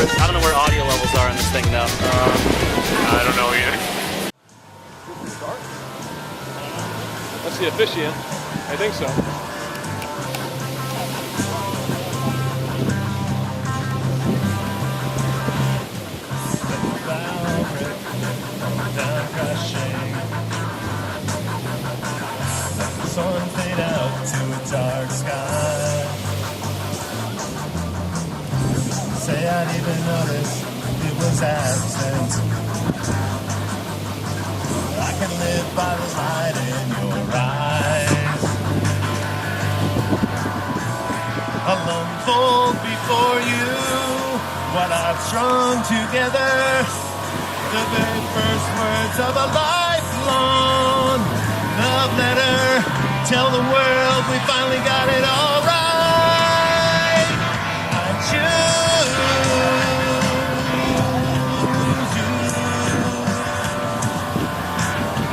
know where audio levels are in this thing though. I don't know either. That's the officiant. I think so. Down crashing. Let the sun fade out to a dark sky. Say I'd even notice it was absent. I can live by the light in your eyes. I'll unfold before you what I've strung together. The very first words of a lifelong love letter. Tell the world we finally got it all right. I choose you.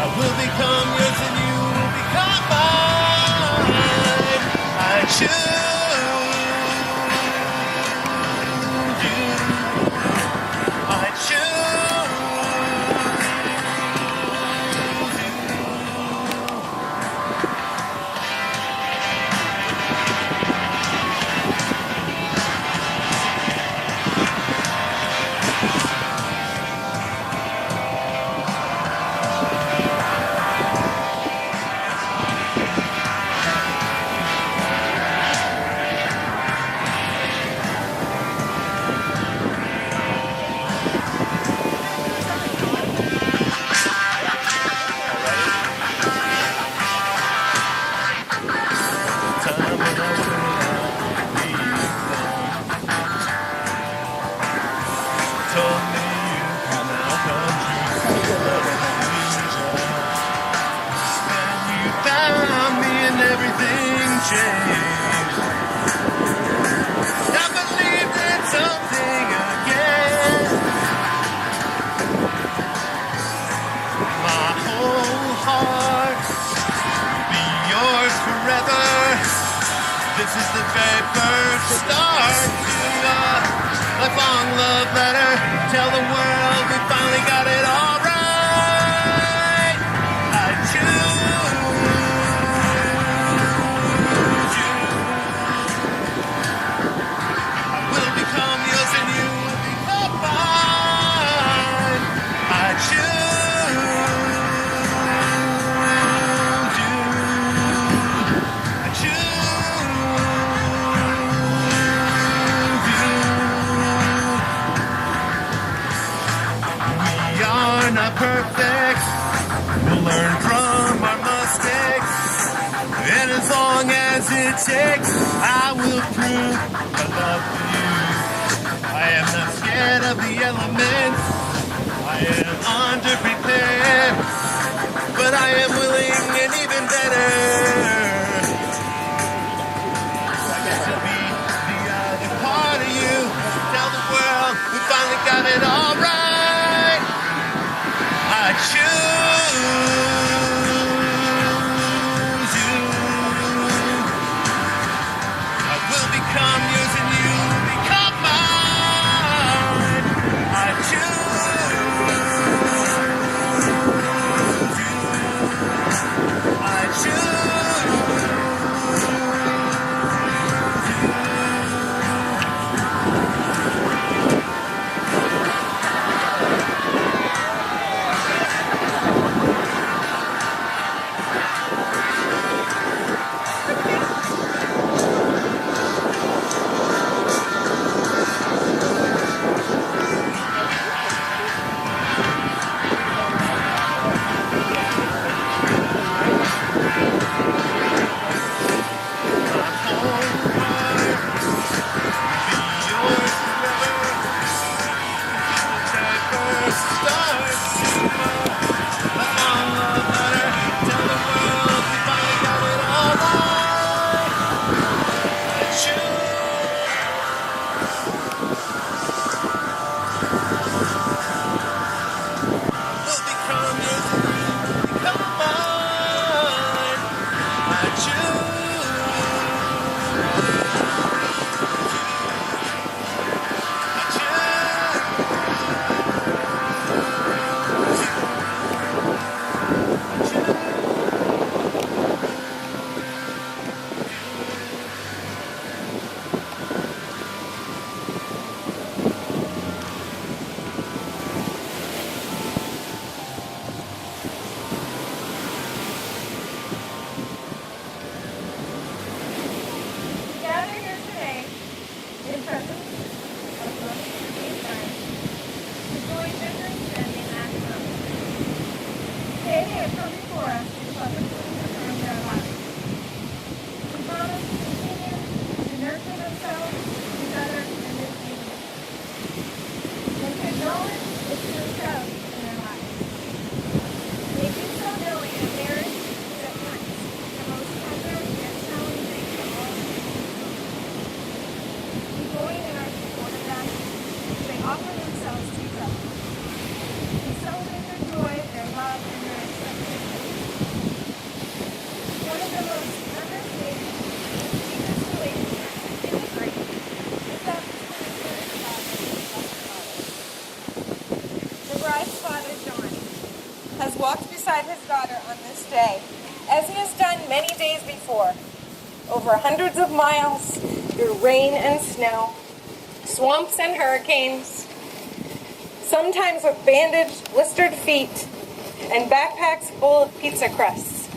I will become yours and you will become mine. I choose you. I choose. This is the very first start to a lifelong love letter. Tell the world we finally got it all right. I choose you. I will become yours and you will become mine. I choose you. I choose. Not perfect, we'll learn from our mistakes, and as long as it takes, I will prove my love for you. I am not scared of the elements, I am underprepared, but I am willing and even better to be the other part of you. Tell the world we finally got it all right. I choose you. I will become yours and you will become mine. I choose you. I choose. offer themselves to each other. To celebrate their joy, their love, and their acceptance. One of the most devastating and deepest relationships in the Greek is that between the father and the bride's father, John, has walked beside his daughter on this day, as he has done many days before, over hundreds of miles through rain and snow, swamps and hurricanes, sometimes with bandaged, blistered feet and backpacks full of pizza crusts.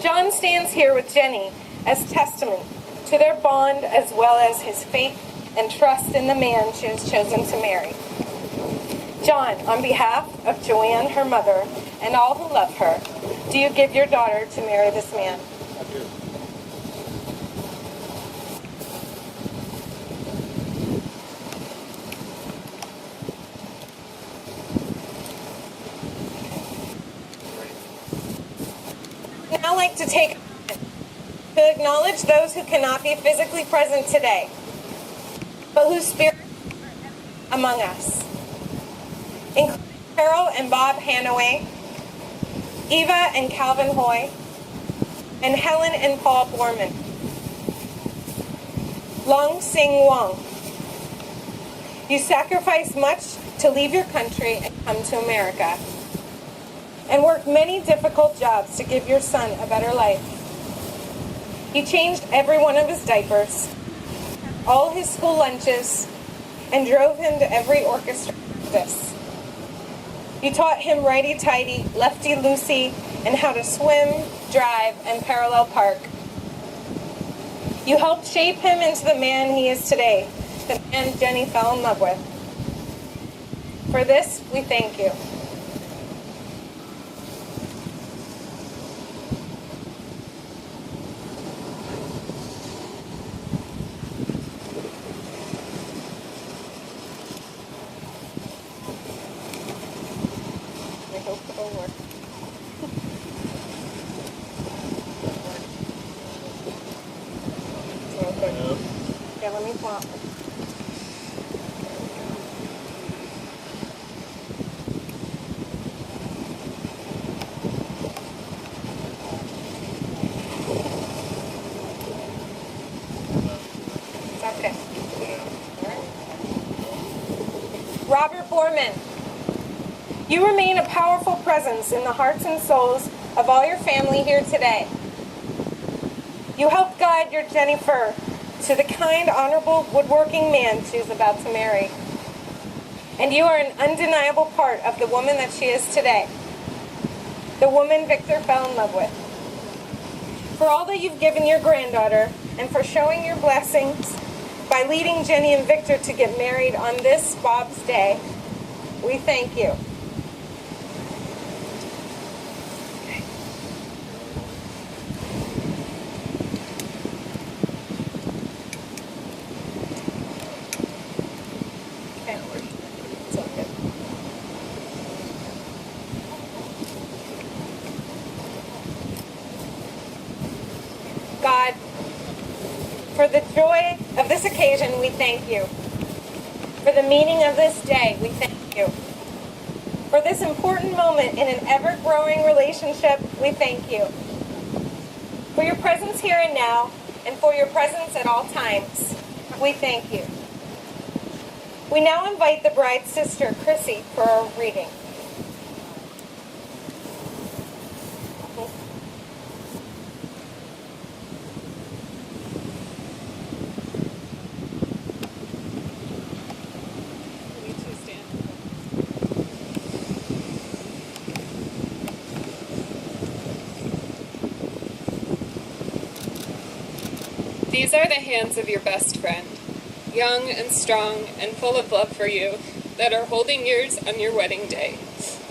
John stands here with Jenny as testament to their bond, as well as his faith and trust in the man she has chosen to marry. John, on behalf of Joanne, her mother, and all who love her, do you give your daughter to marry this man? I do. I'd now like to take a moment to acknowledge those who cannot be physically present today, but whose spirits are among us, including Carol and Bob Hanaway, Eva and Calvin Hoy, and Helen and Paul Borman. Long Sing Wong, you sacrificed much to leave your country and come to America, and worked many difficult jobs to give your son a better life. You changed every one of his diapers, all his school lunches, and drove him to every orchestra practice. You taught him righty-tighty, lefty-loosey, and how to swim, drive, and parallel park. You helped shape him into the man he is today, the man Jenny fell in love with. For this, we thank you. I hope it'll work. Okay, let me flop. It's okay. All right. Robert Borman, you remain a powerful presence in the hearts and souls of all your family here today. You helped guide your Jennifer to the kind, honorable, woodworking man she is about to marry. And you are an undeniable part of the woman that she is today, the woman Victor fell in love with. For all that you've given your granddaughter, and for showing your blessings by leading Jenny and Victor to get married on this Bob's Day, we thank you. God, for the joy of this occasion, we thank you. For the meaning of this day, we thank you. For this important moment in an ever-growing relationship, we thank you. For your presence here and now, and for your presence at all times, we thank you. We now invite the bride's sister, Chrissy, for a reading. These are the hands of your best friend, young and strong and full of love for you, that are holding yours on your wedding day,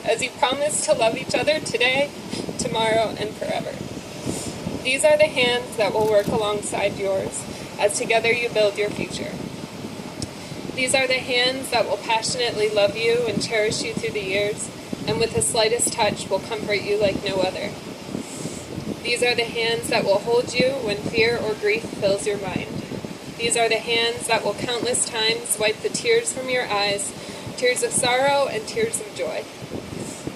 as you promise to love each other today, tomorrow, and forever. These are the hands that will work alongside yours, as together you build your future. These are the hands that will passionately love you and cherish you through the years, and with the slightest touch will comfort you like no other. These are the hands that will hold you when fear or grief fills your mind. These are the hands that will countless times wipe the tears from your eyes, tears of sorrow and tears of joy.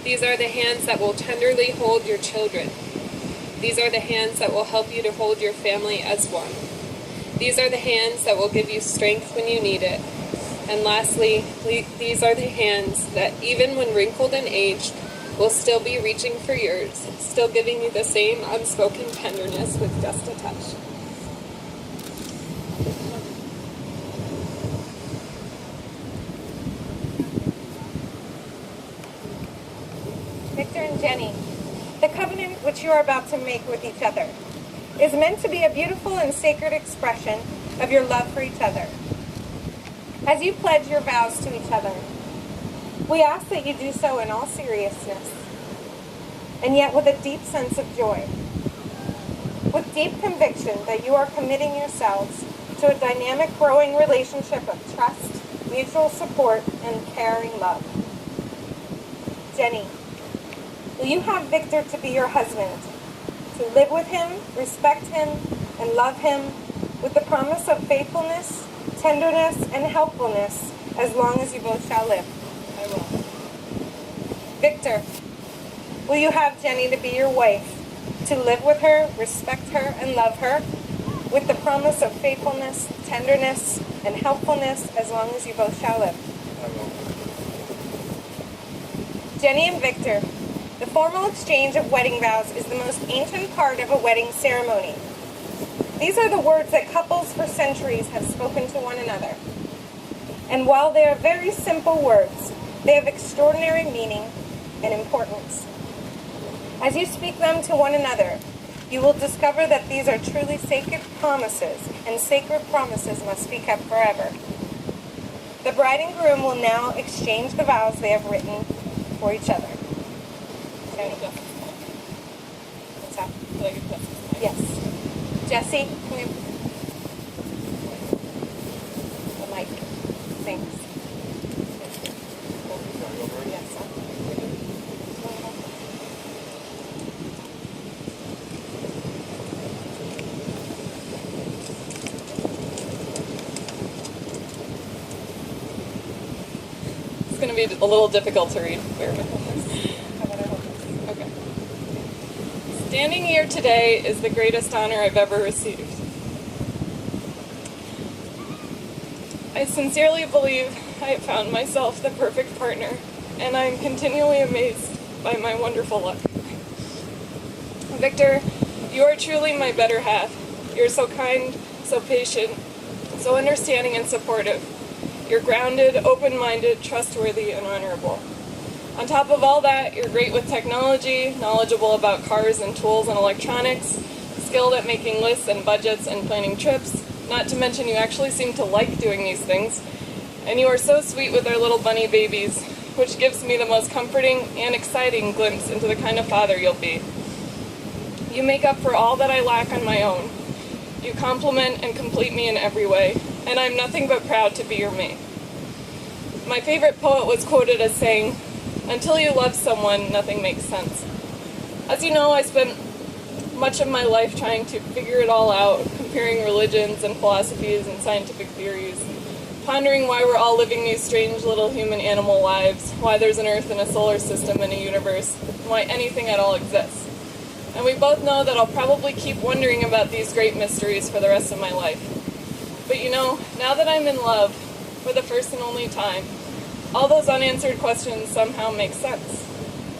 These are the hands that will tenderly hold your children. These are the hands that will help you to hold your family as one. These are the hands that will give you strength when you need it. And lastly, these are the hands that, even when wrinkled and aged, will still be reaching for yours, still giving you the same unspoken tenderness with just a touch. Victor and Jenny, the covenant which you are about to make with each other is meant to be a beautiful and sacred expression of your love for each other. As you pledge your vows to each other, we ask that you do so in all seriousness, and yet with a deep sense of joy, with deep conviction that you are committing yourselves to a dynamic, growing relationship of trust, mutual support, and caring love. Jenny, will you have Victor to be your husband, to live with him, respect him, and love him with the promise of faithfulness, tenderness, and helpfulness as long as you both shall live? I will. Victor, will you have Jenny to be your wife, to live with her, respect her, and love her with the promise of faithfulness, tenderness, and helpfulness as long as you both shall live? I will. Jenny and Victor, the formal exchange of wedding vows is the most ancient part of a wedding ceremony. These are the words that couples for centuries have spoken to one another. And while they are very simple words, they have extraordinary meaning and importance. As you speak them to one another, you will discover that these are truly sacred promises, and sacred promises must be kept forever. The bride and groom will now exchange the vows they have written for each other. Jenny. What's that? Yes. Jesse, can we have the mic? Thanks. Yes. It's going to be a little difficult to read. Bear with us. Okay. Standing here today is the greatest honor I've ever received. I sincerely believe I have found myself the perfect partner, and I am continually amazed by my wonderful luck. Victor, you are truly my better half. You're so kind, so patient, so understanding and supportive. You're grounded, open-minded, trustworthy, and honorable. On top of all that, you're great with technology, knowledgeable about cars and tools and electronics, skilled at making lists and budgets and planning trips, not to mention you actually seem to like doing these things. And you are so sweet with our little bunny babies, which gives me the most comforting and exciting glimpse into the kind of father you'll be. You make up for all that I lack on my own. You complement and complete me in every way, and I'm nothing but proud to be your mate. My favorite poet was quoted as saying, "Until you love someone, nothing makes sense." As you know, I spent much of my life trying to figure it all out, comparing religions and philosophies and scientific theories, pondering why we're all living these strange little human-animal lives, why there's an Earth and a solar system and a universe, and why anything at all exists. And we both know that I'll probably keep wondering about these great mysteries for the rest of my life. But you know, now that I'm in love, for the first and only time, all those unanswered questions somehow make sense.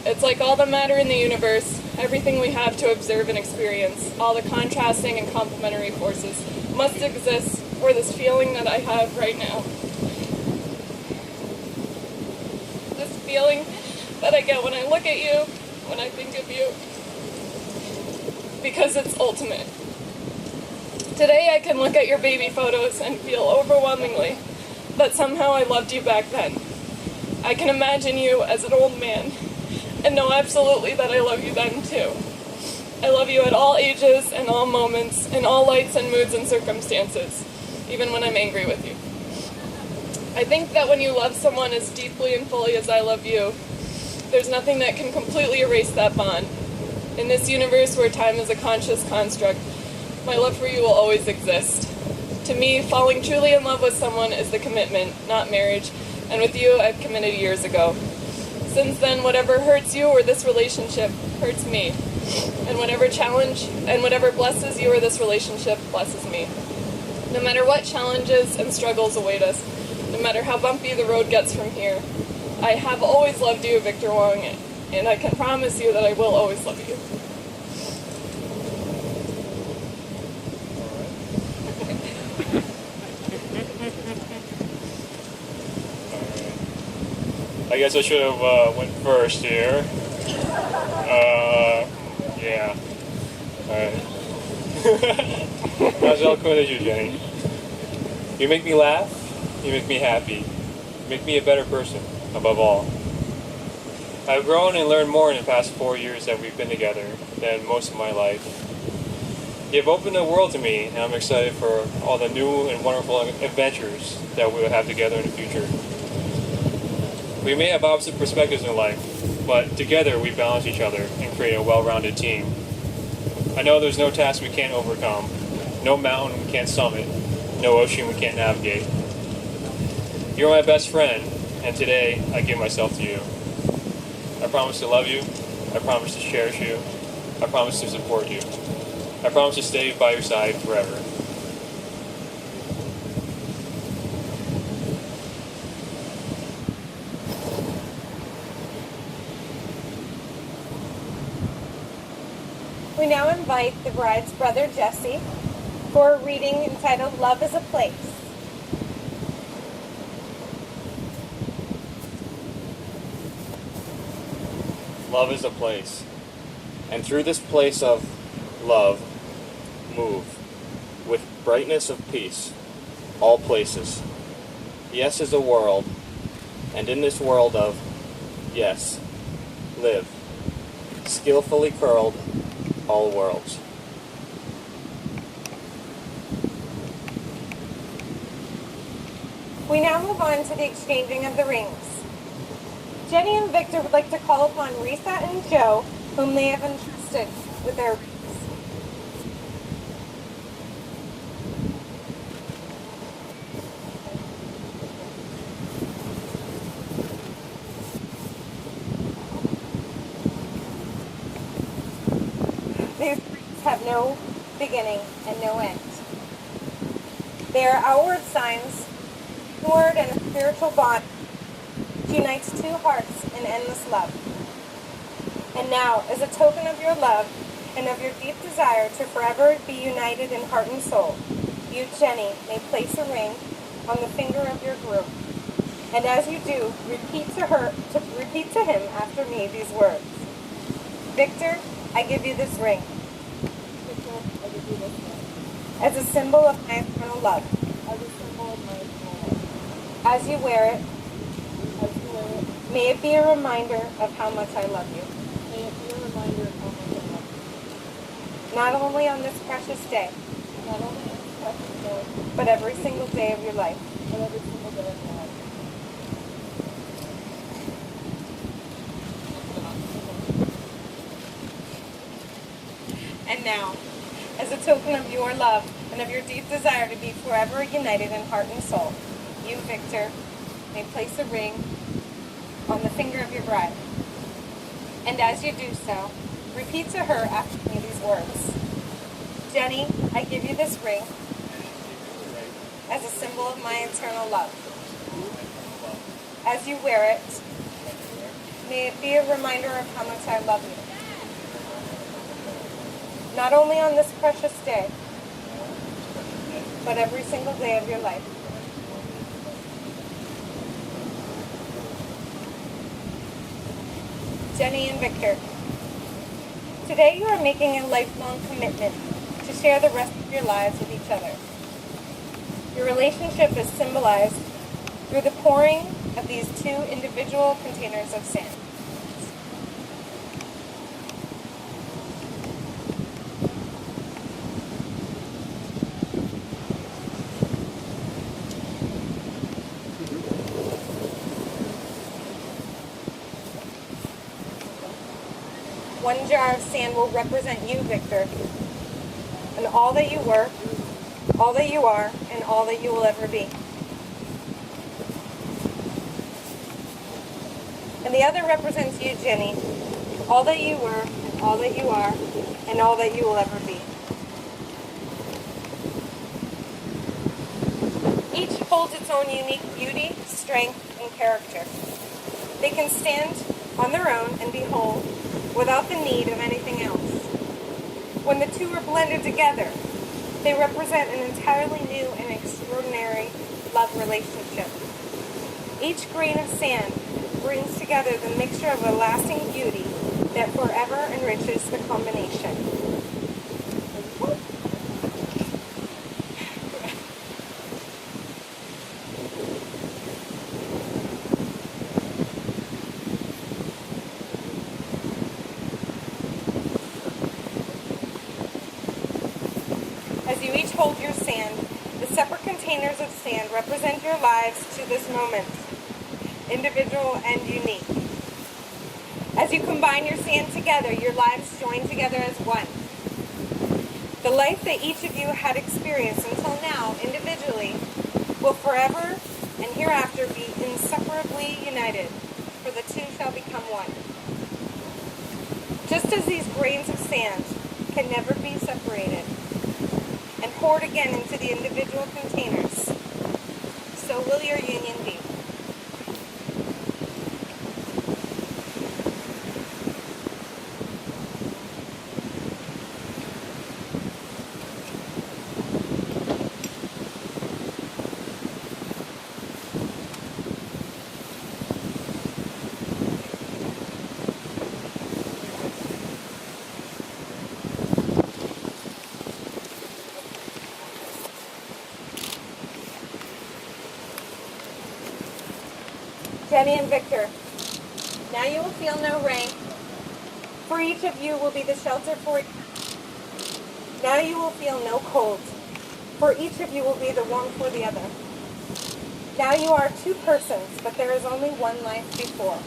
It's like all the matter in the universe, everything we have to observe and experience, all the contrasting and complementary forces must exist for this feeling that I have right now. This feeling that I get when I look at you, when I think of you, because it's ultimate. Today I can look at your baby photos and feel overwhelmingly that somehow I loved you back then. I can imagine you as an old man and know absolutely that I love you then too. I love you at all ages and all moments, in all lights and moods and circumstances, even when I'm angry with you. I think that when you love someone as deeply and fully as I love you, there's nothing that can completely erase that bond. In this universe where time is a conscious construct, my love for you will always exist. To me, falling truly in love with someone is the commitment, not marriage, and with you, I've committed years ago. Since then, whatever hurts you or this relationship hurts me, and whatever blesses you or this relationship blesses me. No matter what challenges and struggles await us, no matter how bumpy the road gets from here, I have always loved you, Victor Wong, and I can promise you that I will always love you. I guess I should have went first here. Yeah. Alright. Not as eloquent as you, Jenny. You make me laugh. You make me happy. You make me a better person, above all. I've grown and learned more in the past 4 years that we've been together than most of my life. You've opened the world to me, and I'm excited for all the new and wonderful adventures that we will have together in the future. We may have opposite perspectives in life, but together we balance each other and create a well-rounded team. I know there's no task we can't overcome, no mountain we can't summit, no ocean we can't navigate. You're my best friend, and today I give myself to you. I promise to love you, I promise to cherish you, I promise to support you. I promise to stay by your side forever. We now invite the bride's brother, Jesse, for a reading entitled Love is a Place. Love is a place, and through this place of love, move, with brightness of peace, all places. Yes is a world, and in this world of yes, live, skillfully curled, all worlds. We now move on to the exchanging of the rings. Jenny and Victor would like to call upon Risa and Joe, whom they have entrusted with their rings. These rings have no beginning and no end. They are outward signs, inward and a spiritual bond which unites two hearts in endless love. And now, as a token of your love and of your deep desire to forever be united in heart and soul, you, Jenny, may place a ring on the finger of your groom. And as you do, repeat to him after me these words. Victor, I give you this ring. Victor, I give you this ring. As a symbol of my eternal love. As a symbol of my eternal love. As you wear it, may it be a reminder of how much I love you. May it be a reminder of how much I love you. Not only on this precious day, but every single day of your life. But every single day of your life. And now, as a token of your love and of your deep desire to be forever united in heart and soul, you, Victor, may place a ring on the finger of your bride. And as you do so, repeat to her after me these words. Jenny, I give you this ring as a symbol of my eternal love. As you wear it, may it be a reminder of how much I love you. Not only on this precious day, but every single day of your life. Jenny and Victor, today you are making a lifelong commitment to share the rest of your lives with each other. Your relationship is symbolized through the pouring of these two individual containers of sand. One jar of sand will represent you, Victor, and all that you were, all that you are, and all that you will ever be. And the other represents you, Jenny, all that you were, and all that you are, and all that you will ever be. Each holds its own unique beauty, strength, and character. They can stand on their own and be whole without the need of anything else. When the two are blended together, they represent an entirely new and extraordinary love relationship. Each grain of sand brings together the mixture of a lasting beauty that forever enriches the combination. As you each hold your sand, the separate containers of sand represent your lives to this moment, individual and unique. As you combine your sand together, your lives join together as one. The life that each of you had experienced until now, individually, will forever and hereafter be inseparably united, for the two shall become one. Just as these grains of sand can never be separated and poured again into the individual containers, so will your union be. Jenny and Victor, now you will feel no rain, for each of you will be the shelter for. Now you will feel no cold, for each of you will be the warmth for the other. Now you are two persons, but there is only one life before.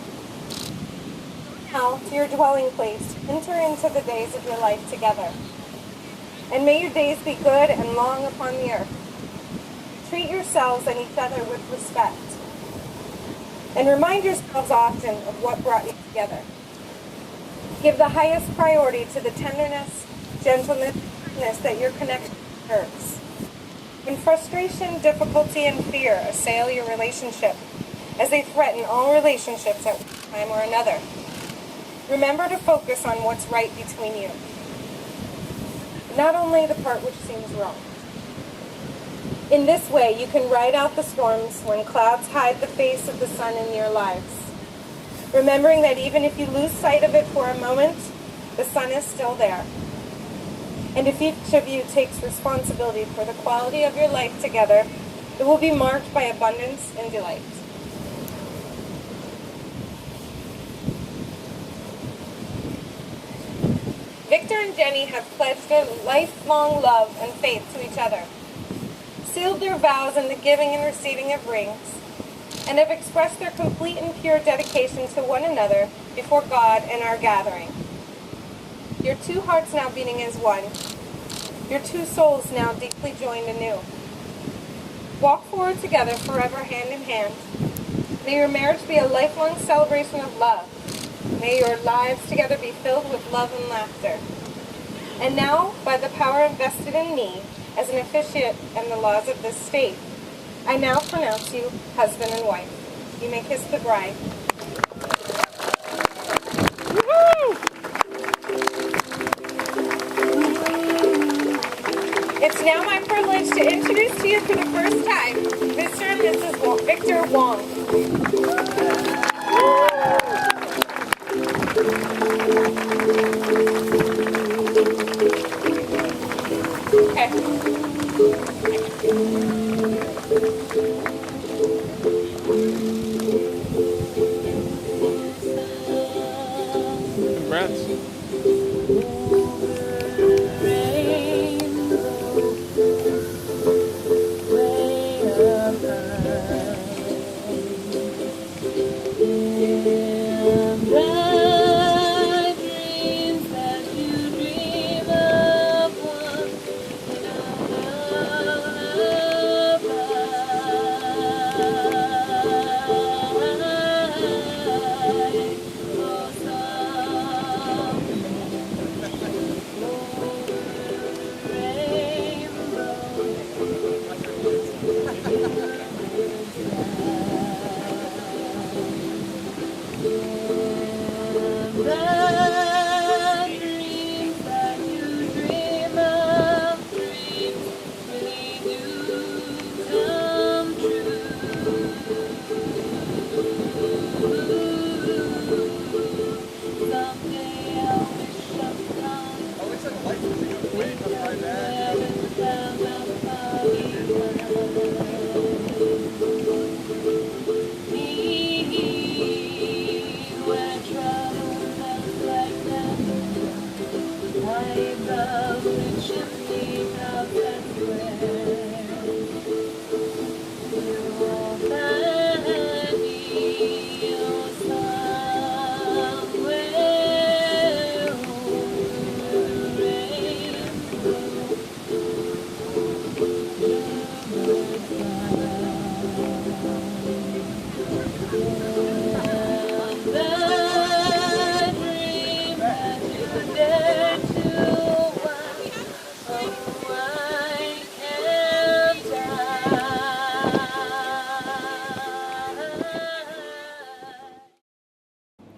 Now, to your dwelling place, enter into the days of your life together. And may your days be good and long upon the earth. Treat yourselves and each other with respect. And remind yourselves often of what brought you together. Give the highest priority to the tenderness, gentleness, and kindness that your connection deserves. When frustration, difficulty, and fear assail your relationship, as they threaten all relationships at one time or another, remember to focus on what's right between you, not only the part which seems wrong. In this way, you can ride out the storms when clouds hide the face of the sun in your lives, remembering that even if you lose sight of it for a moment, the sun is still there. And if each of you takes responsibility for the quality of your life together, it will be marked by abundance and delight. Victor and Jenny have pledged their lifelong love and faith to each other, sealed their vows in the giving and receiving of rings, and have expressed their complete and pure dedication to one another before God in our gathering. Your two hearts now beating as one, your two souls now deeply joined anew. Walk forward together forever hand in hand. May your marriage be a lifelong celebration of love. May your lives together be filled with love and laughter. And now, by the power invested in me, as an officiate in the laws of this state, I now pronounce you husband and wife. You may kiss the bride. It's now my privilege to introduce to you for the first time, Mr. and Mrs. Victor Wong. Congrats.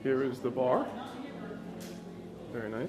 Here is the bar. Very nice.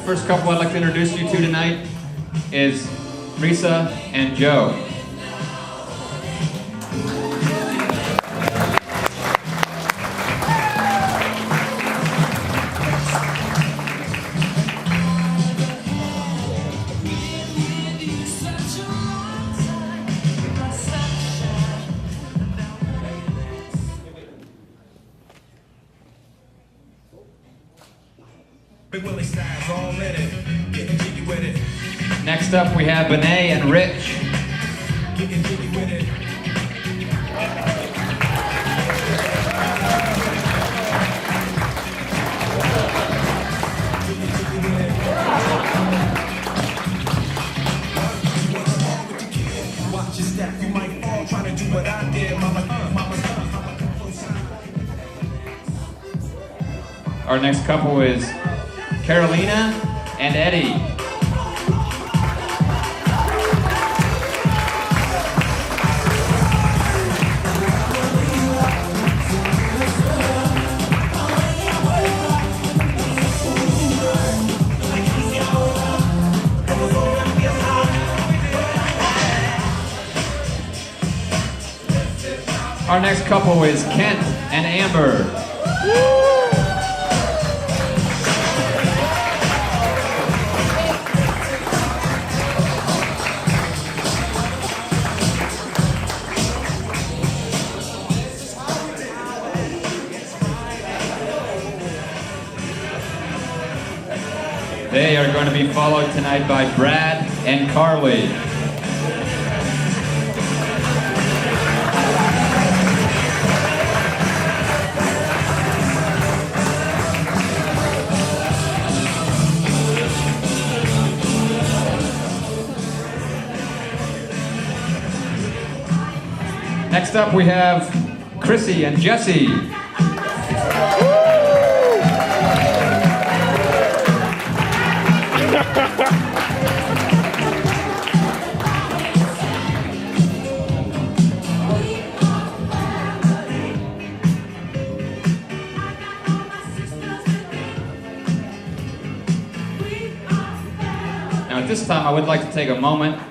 First couple I'd like to introduce you to tonight is Risa and Joe. Next up we have Benet and Rich. Our next couple is Carolina and Eddie. Our next couple is Kent and Amber. They are going to be followed tonight by Brad and Carly. Next up we have Chrissy and Jesse. Now at this time I would like to take a moment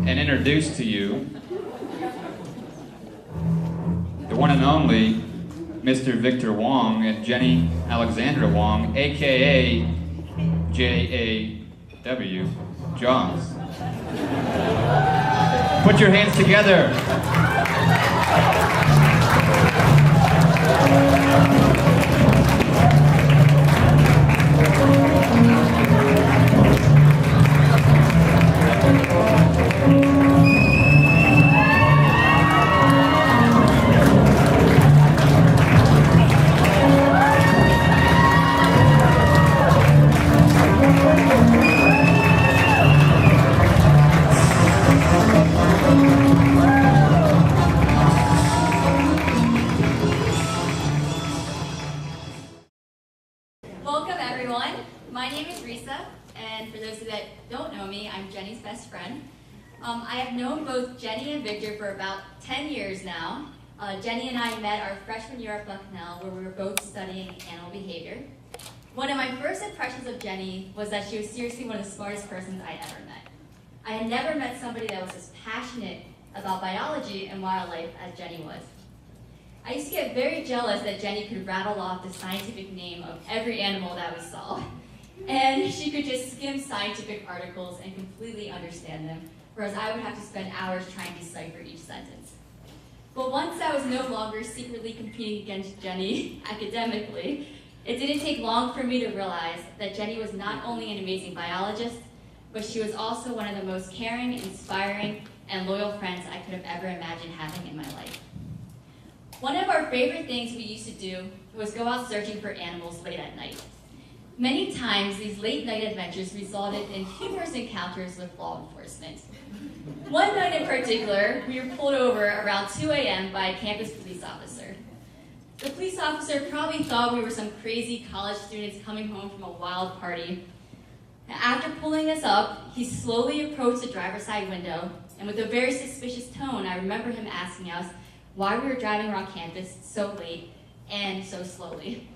and introduce to you the one and only Mr. Victor Wong and Jenny Alexandra Wong, aka J.A.W. Jaws. Put your hands together. Welcome everyone. My name is Risa, and for those of you that don't know me, I'm Jenny's best friend. I have known both Jenny and Victor for about 10 years now. Jenny and I met our freshman year at Bucknell, where we were both studying animal behavior. One of my first impressions of Jenny was that she was seriously one of the smartest persons I'd ever met. I had never met somebody that was as passionate about biology and wildlife as Jenny was. I used to get very jealous that Jenny could rattle off the scientific name of every animal that we saw. And she could just skim scientific articles and completely understand them, whereas I would have to spend hours trying to decipher each sentence. But once I was no longer secretly competing against Jenny academically, it didn't take long for me to realize that Jenny was not only an amazing biologist, but she was also one of the most caring, inspiring, and loyal friends I could have ever imagined having in my life. One of our favorite things we used to do was go out searching for animals late at night. Many times, these late night adventures resulted in humorous encounters with law enforcement. One night in particular, we were pulled over around 2 a.m. by a campus police officer. The police officer probably thought we were some crazy college students coming home from a wild party. After pulling us up, he slowly approached the driver's side window, and with a very suspicious tone, I remember him asking us why we were driving around campus so late and so slowly.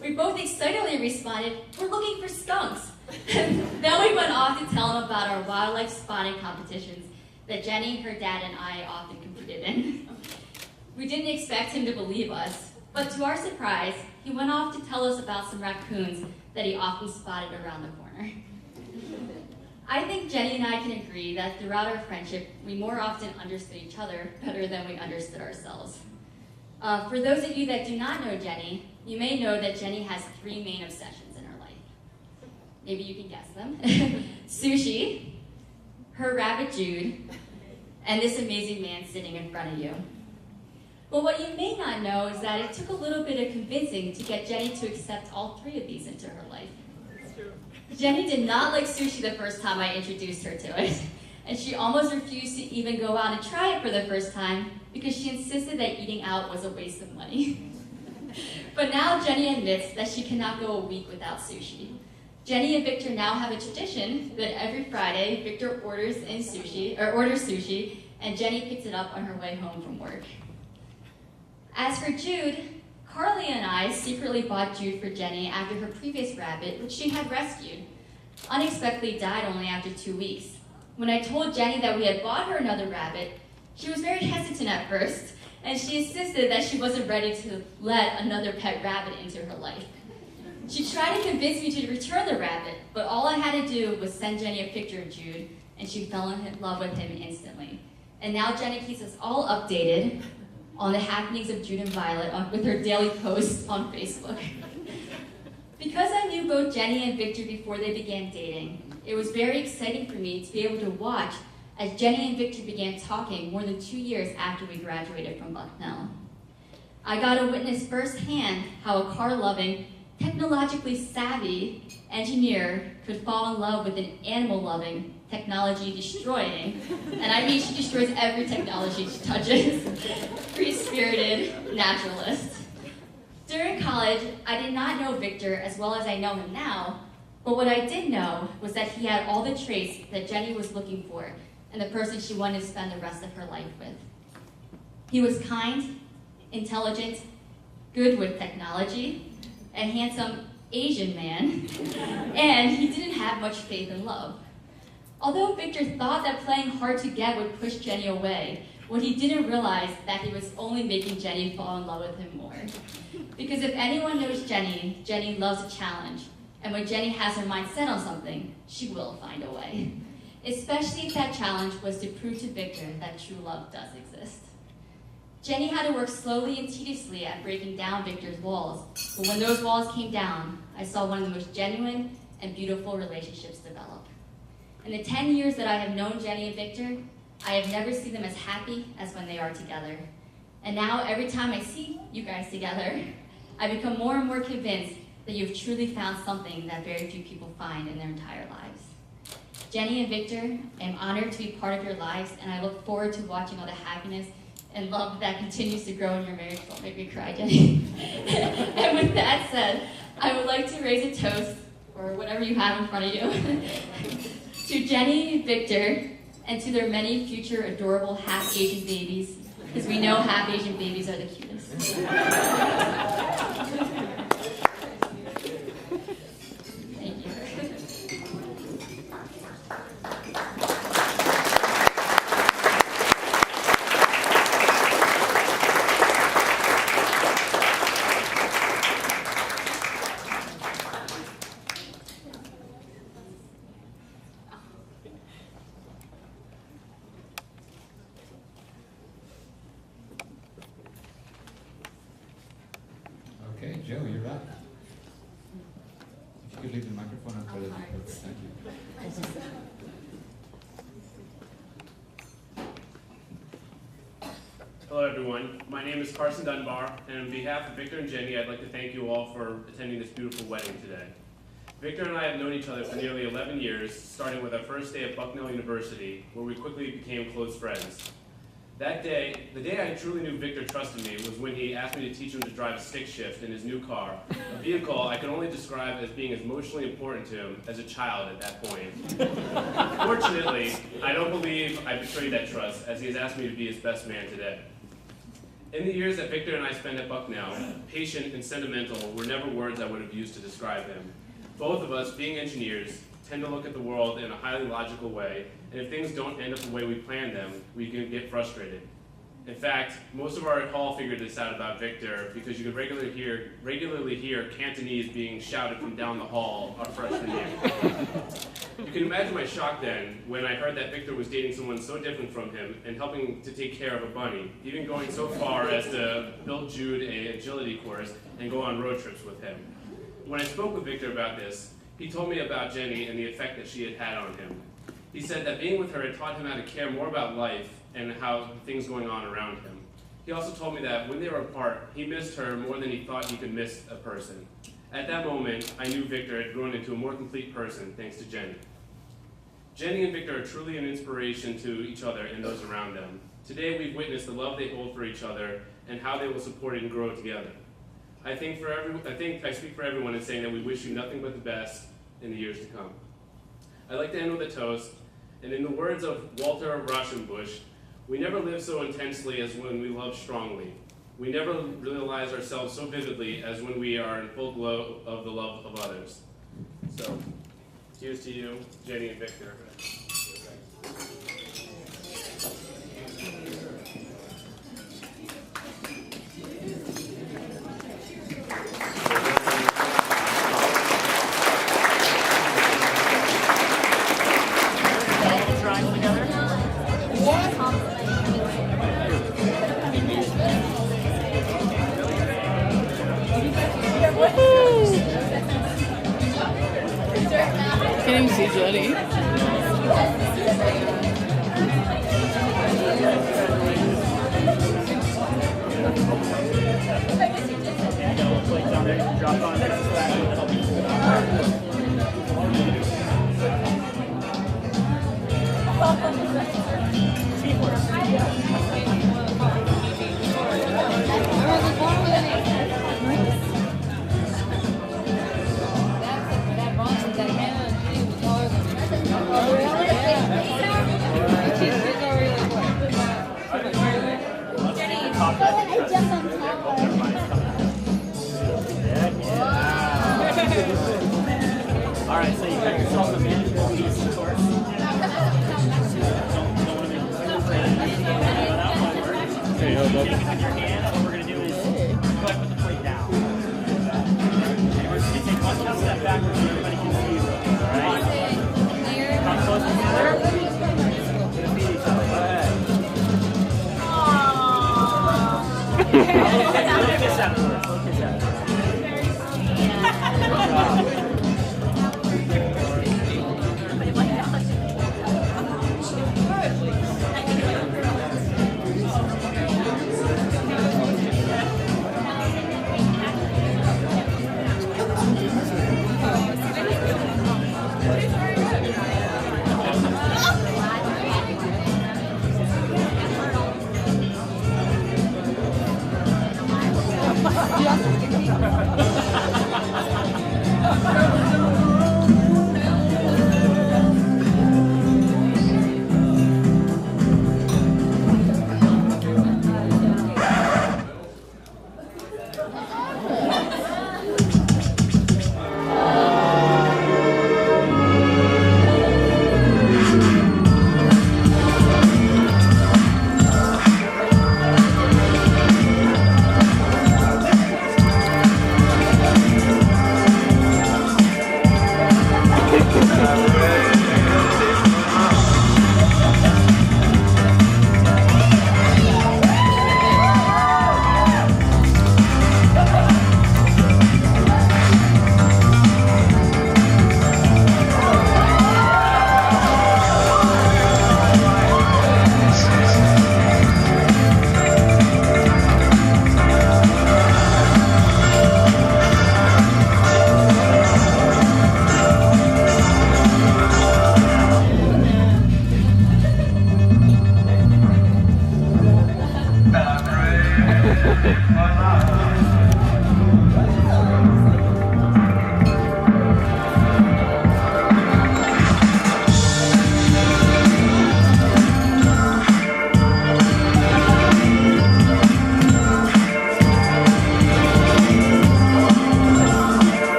We both excitedly responded, "We're looking for skunks." Then we went off to tell him about our wildlife spotting competitions that Jenny, her dad, and I often competed in. We didn't expect him to believe us, but to our surprise, he went off to tell us about some raccoons that he often spotted around the corner. I think Jenny and I can agree that throughout our friendship, we more often understood each other better than we understood ourselves. For those of you that do not know Jenny, you may know that Jenny has 3 main obsessions in her life. Maybe you can guess them. Sushi, her rabbit Jude, and this amazing man sitting in front of you. But what you may not know is that it took a little bit of convincing to get Jenny to accept all 3 of these into her life. Jenny did not like sushi the first time I introduced her to it, and she almost refused to even go out and try it for the first time because she insisted that eating out was a waste of money. But now Jenny admits that she cannot go a week without sushi. Jenny and Victor now have a tradition that every Friday, Victor orders sushi, and Jenny picks it up on her way home from work. As for Jude, Carly and I secretly bought Jude for Jenny after her previous rabbit, which she had rescued, unexpectedly died only after 2 weeks. When I told Jenny that we had bought her another rabbit, she was very hesitant at first, and she insisted that she wasn't ready to let another pet rabbit into her life. She tried to convince me to return the rabbit, but all I had to do was send Jenny a picture of Jude, and she fell in love with him instantly. And now Jenny keeps us all updated on the happenings of Jude and Violet with her daily posts on Facebook. Because I knew both Jenny and Victor before they began dating, it was very exciting for me to be able to watch as Jenny and Victor began talking more than 2 years after we graduated from Bucknell. I got to witness firsthand how a car-loving, technologically savvy engineer could fall in love with an animal-loving, technology-destroying, and I mean she destroys every technology she touches, free-spirited naturalist. During college, I did not know Victor as well as I know him now, but what I did know was that he had all the traits that Jenny was looking for and the person she wanted to spend the rest of her life with. He was kind, intelligent, good with technology, a handsome Asian man, and he didn't have much faith in love. Although Victor thought that playing hard to get would push Jenny away, what he didn't realize that he was only making Jenny fall in love with him more. Because if anyone knows Jenny, Jenny loves a challenge, and when Jenny has her mind set on something, she will find a way. Especially if that challenge was to prove to Victor that true love does exist. Jenny had to work slowly and tediously at breaking down Victor's walls, but when those walls came down, I saw one of the most genuine and beautiful relationships develop. In the 10 years that I have known Jenny and Victor, I have never seen them as happy as when they are together. And now, every time I see you guys together, I become more and more convinced that you've truly found something that very few people find in their entire lives. Jenny and Victor, I'm honored to be part of your lives, and I look forward to watching all the happiness and love that continues to grow in your marriage. Don't make me cry, Jenny. And with that said, I would like to raise a toast, or whatever you have in front of you, to Jenny and Victor, and to their many future adorable half-Asian babies, because we know half-Asian babies are the cutest. Thank you. Okay, Joe, you're up. If you could leave the microphone up, that'd be perfect. Thank you. Hello everyone, my name is Carson Dunbar, and on behalf of Victor and Jenny, I'd like to thank you all for attending this beautiful wedding today. Victor and I have known each other for nearly 11 years, starting with our first day at Bucknell University, where we quickly became close friends. That day, the day I truly knew Victor trusted me was when he asked me to teach him to drive a stick shift in his new car, a vehicle I could only describe as being as emotionally important to him as a child at that point. Fortunately, I don't believe I betrayed that trust, as he has asked me to be his best man today. In the years that Victor and I spent at Bucknell, patient and sentimental were never words I would have used to describe him. Both of us, being engineers, tend to look at the world in a highly logical way, and if things don't end up the way we planned them, we can get frustrated. In fact, most of our hall figured this out about Victor because you could regularly hear Cantonese being shouted from down the hall our freshman year. You can imagine my shock then when I heard that Victor was dating someone so different from him and helping to take care of a bunny, even going so far as to build Jude an agility course and go on road trips with him. When I spoke with Victor about this, he told me about Jenny and the effect that she had had on him. He said that being with her had taught him how to care more about life and how things going on around him. He also told me that when they were apart, he missed her more than he thought he could miss a person. At that moment, I knew Victor had grown into a more complete person thanks to Jenny. Jenny and Victor are truly an inspiration to each other and those around them. Today we've witnessed the love they hold for each other and how they will support it and grow together. I think I speak for everyone in saying that we wish you nothing but the best in the years to come. I'd like to end with a toast, and in the words of Walter Rauschenbusch, we never live so intensely as when we love strongly. We never realize ourselves so vividly as when we are in full glow of the love of others. So, here's to you, Jenny and Victor. Can't even see Jenny. Down there, drop on. All right, so you got yourself a manageable piece, of course. There you go, bud. With your hand, what we're going to do is go ahead and put the plate down. And we're just going to take one little step backwards so everybody can see you. All right? Come close together. We're going to feed each other. Go ahead. Little kiss afterwards. Little kiss afterwards. Good job.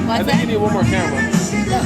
I think you need one more camera. But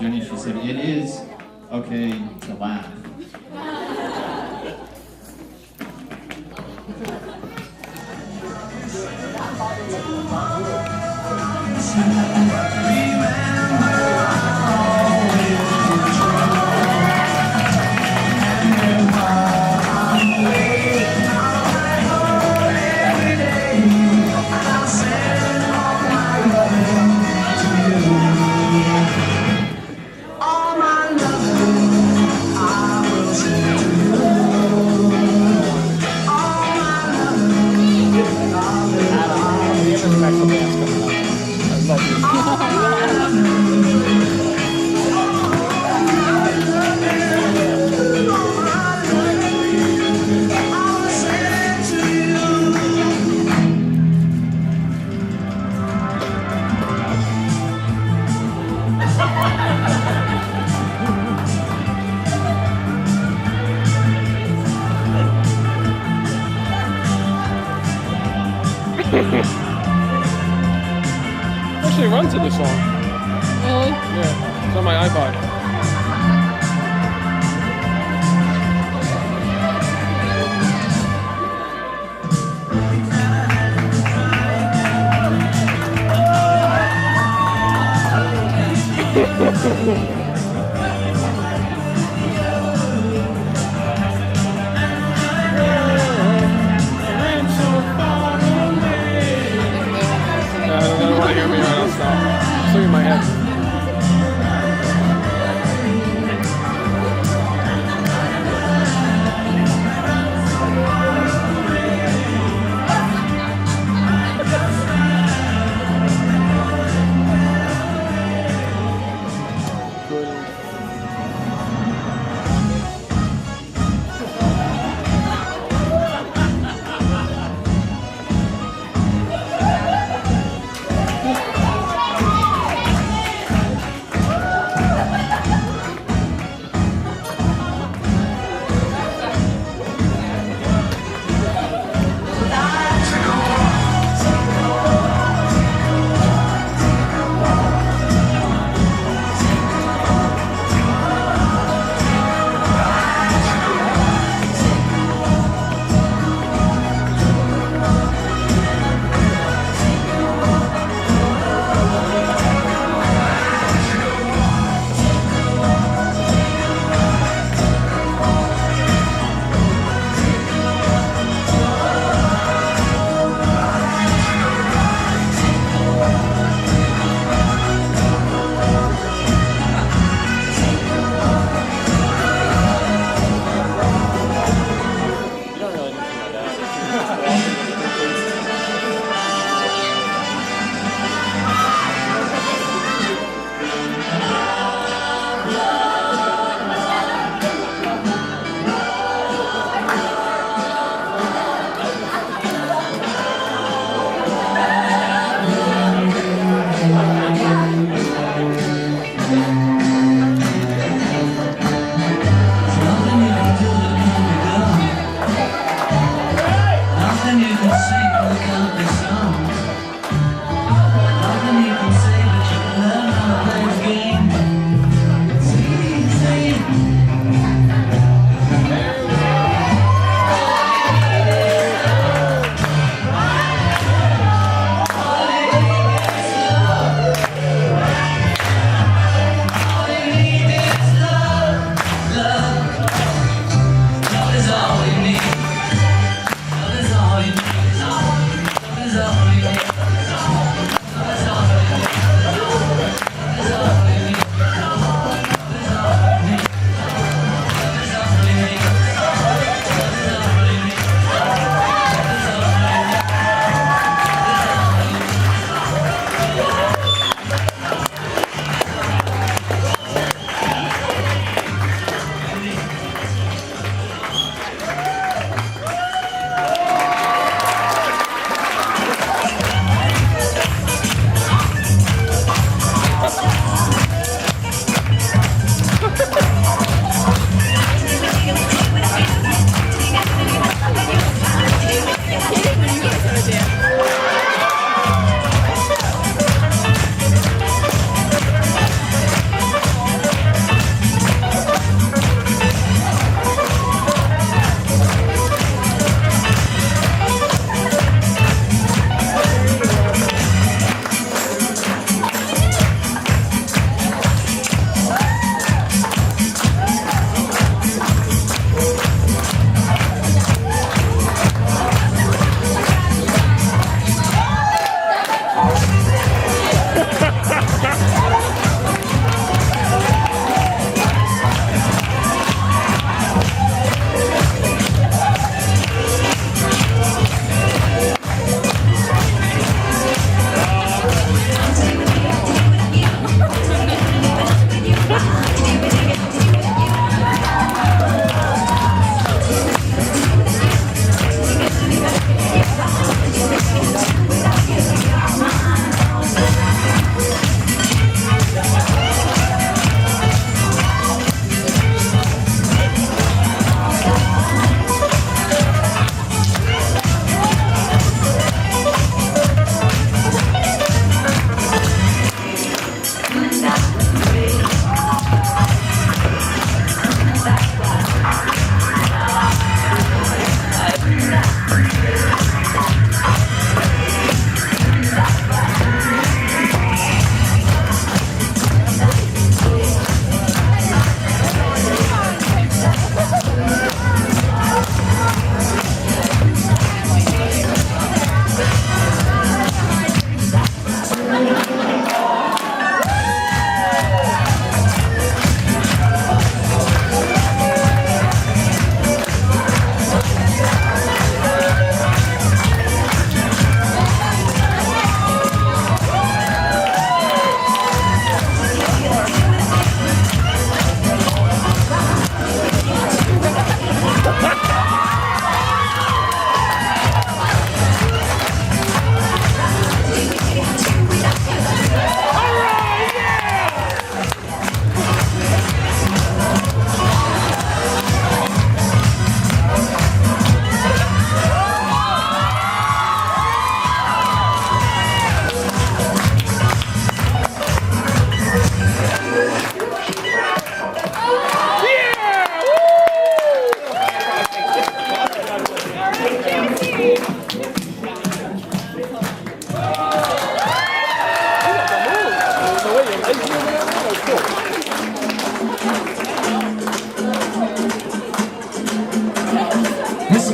Jenny, she said, it is okay to laugh. Actually runs to this song. Really? Yeah, it's on my iPod. I don't want to hear me right now. Stop. It's in my head. Good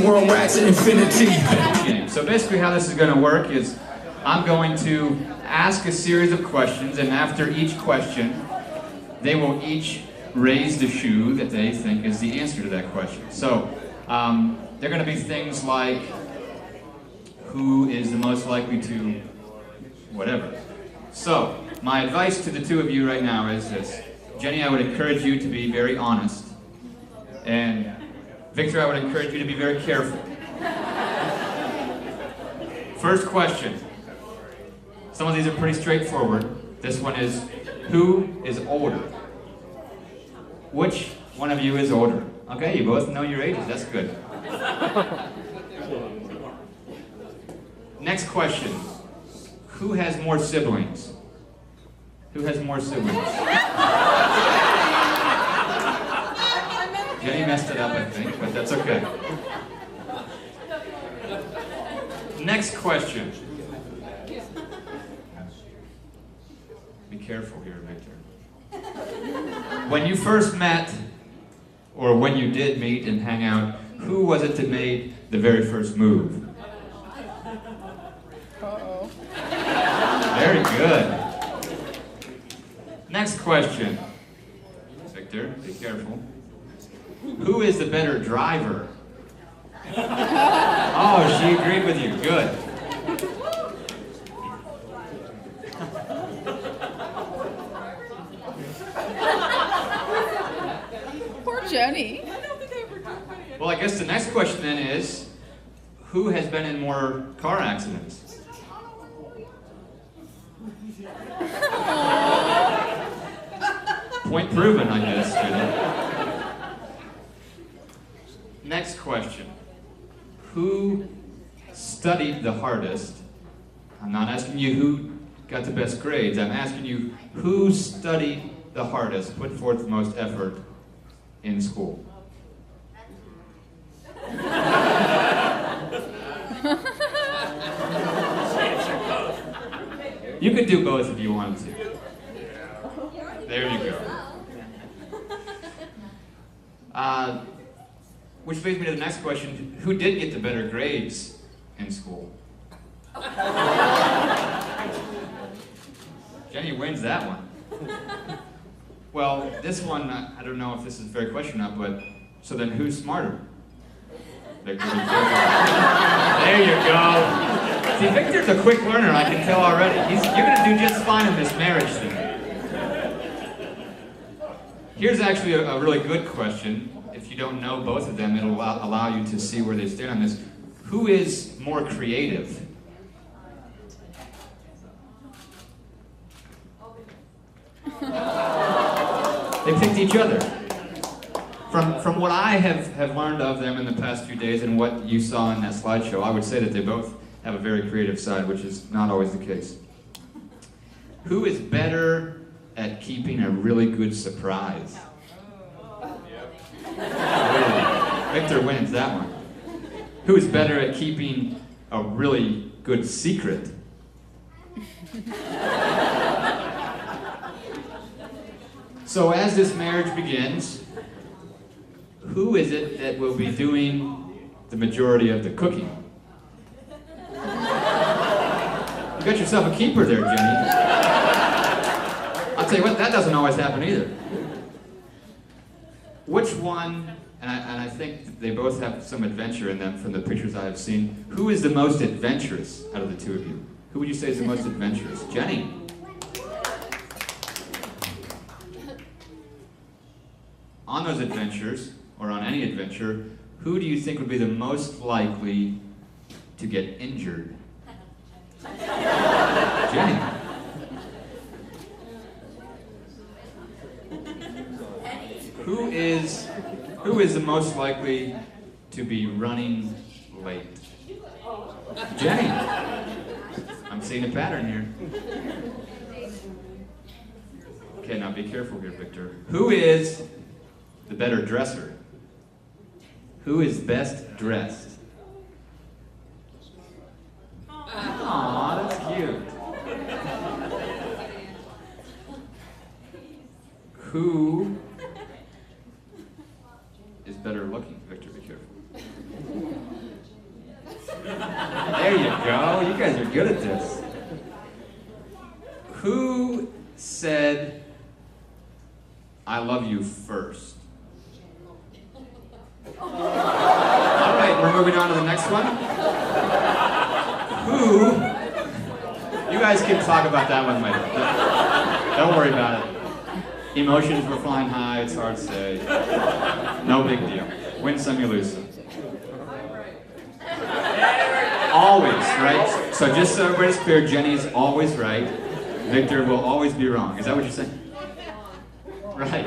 world wax to infinity. So basically how this is going to work is I'm going to ask a series of questions, and after each question, they will each raise the shoe that they think is the answer to that question. So they're going to be things like, who is the most likely to whatever. So my advice to the two of you right now is this. Jenny, I would encourage you to be very honest. And Victor, I would encourage you to be very careful. First question. Some of these are pretty straightforward. This one is, who is older? Which one of you is older? Okay, you both know your ages. That's good. Next question. Who has more siblings? Who has more siblings? Jenny messed it up, I think, but that's okay. Next question. Be careful here, Victor. When you first met, or when you did meet and hang out, who was it that made the very first move? Uh-oh. Very good. Next question. Victor, be careful. Who is the better driver? Oh, she agreed with you. Good. Poor Jenny. Well, I guess the next question then is, who has been in more car accidents? Point proven, I guess, Jenny. Next question. Who studied the hardest? I'm not asking you who got the best grades. I'm asking you who studied the hardest, put forth the most effort in school. You could do both if you wanted to. There you go. Which leads me to the next question. Who did get the better grades in school? Jenny wins that one. Well, this one, I don't know if this is a fair question or not, but so then who's smarter? Victor, there you go. See, Victor's a quick learner, I can tell already. You're going to do just fine in this marriage thing. Here's actually a really good question. If you don't know both of them, it'll allow you to see where they stand on this. Who is more creative? They picked each other. From what I have learned of them in the past few days and what you saw in that slideshow, I would say that they both have a very creative side, which is not always the case. Who is better at keeping a really good surprise? Victor wins that one. Who is better at keeping a really good secret? So as this marriage begins, who is it that will be doing the majority of the cooking? You got yourself a keeper there, Jenny. I'll tell you what, that doesn't always happen either. Which one, and I think they both have some adventure in them from the pictures I have seen, who is the most adventurous out of the two of you? Who would you say is the most adventurous? Jenny. On those adventures, or on any adventure, who do you think would be the most likely to get injured? Jenny. Who is the most likely to be running late? Jenny. I'm seeing a pattern here. Okay, now be careful here, Victor. Who is the better dresser? Who is best dressed? Aw, that's cute. Who is better looking? Victor, be careful. go. You guys are good at this. Who said, "I love you" first? All right, we're moving on to the next one. Who? You guys can talk about that one later. Don't worry about it. Emotions were flying high. It's hard to say. No big deal. Win some, you lose some. Always, right? So just so everybody's clear, Jenny's always right. Victor will always be wrong. Is that what you're saying? Right.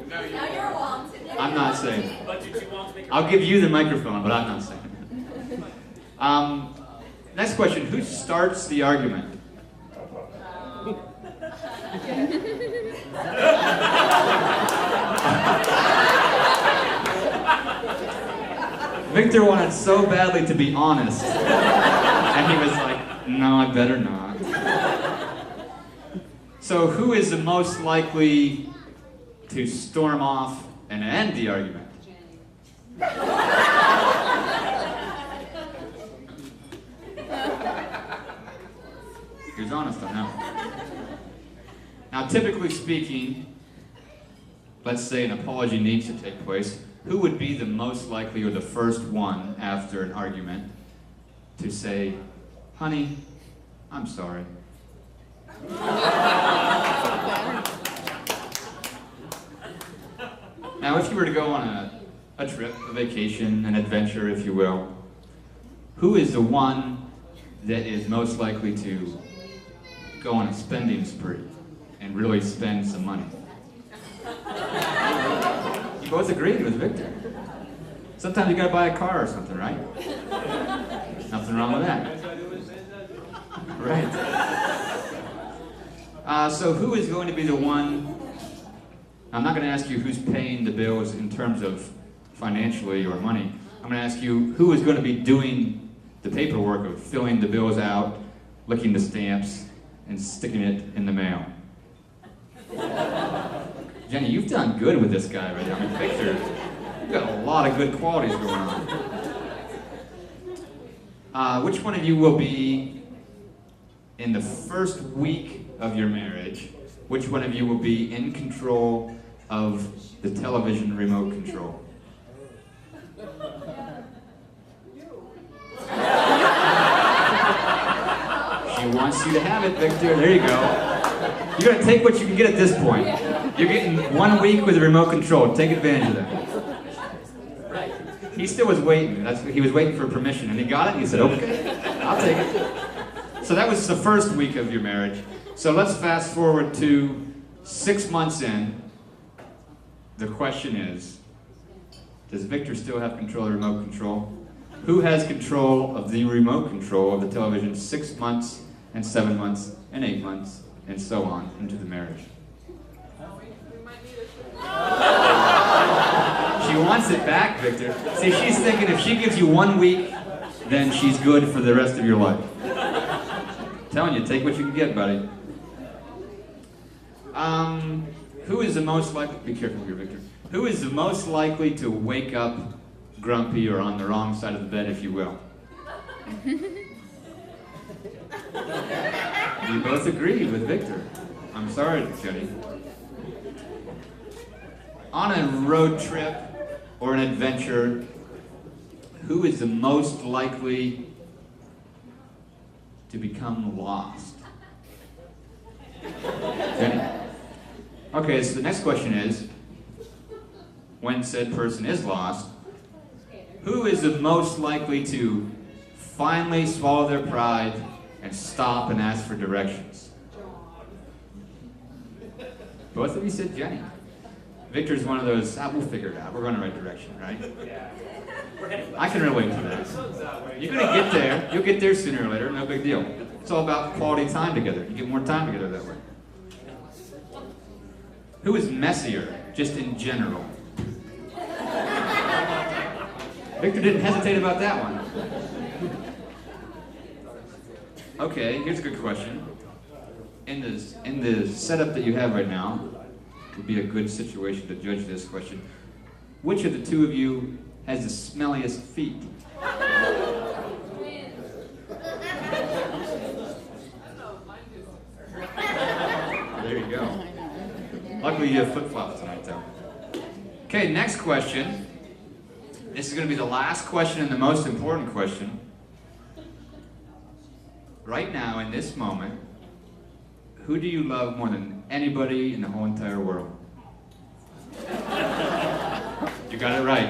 Now you're wrong today. I'm not saying. I'll give you the microphone, but I'm not saying. Next question. Who starts the argument? Victor wanted so badly to be honest, and he was like, "No, I better not." So who is the most likely to storm off and end the argument? He was honest on that one. Now, typically speaking, let's say an apology needs to take place, who would be the most likely or the first one after an argument to say, "Honey, I'm sorry"? Now, if you were to go on a trip, a vacation, an adventure, if you will, who is the one that is most likely to go on a spending spree and really spend some money? You both agreed with Victor. Sometimes you gotta buy a car or something, right? Nothing wrong with that. Right. So who is going to be the one? I'm not going to ask you who's paying the bills in terms of financially or money. I'm going to ask you who is going to be doing the paperwork of filling the bills out, licking the stamps, and sticking it in the mail. Jenny, you've done good with this guy right now. I mean, Victor, you've got a lot of good qualities going on. Which one of you will be in the first week of your marriage? Which one of you will be in control of the television remote control? She wants you to have it, Victor. There you go. You're going to take what you can get at this point. You're getting 1 week with the remote control. Take advantage of that. He still was waiting. He was waiting for permission, and he got it, and he said, "Okay, I'll take it." So that was the first week of your marriage. So let's fast forward to 6 months in. The question is, does Victor still have control of the remote control? Who has control of the remote control of the television 6 months and 7 months and 8 months and so on into the marriage? She wants it back, Victor. See, she's thinking if she gives you 1 week, then she's good for the rest of your life. I'm telling you, take what you can get, buddy. Who is the most likely, be careful here, Victor. Who is the most likely to wake up grumpy or on the wrong side of the bed, if you will? You both agree with Victor. I'm sorry, Jenny. On a road trip or an adventure, who is the most likely to become lost? Jenny? Okay, so the next question is, when said person is lost, who is the most likely to finally swallow their pride and stop and ask for directions? Both of you said Jenny. Victor's one of those, we'll figure it out. We're going the right direction, right? Yeah. I can relate to that. You're going to get there. You'll get there sooner or later. No big deal. It's all about quality time together. You get more time together that way. Who is messier, just in general? Victor didn't hesitate about that one. Okay, here's a good question. In the setup that you have right now, would be a good situation to judge this question. Which of the two of you has the smelliest feet? give you a flip-flop tonight, though. Okay, next question. This is going to be the last question and the most important question. Right now, in this moment, who do you love more than anybody in the whole entire world? You got it right.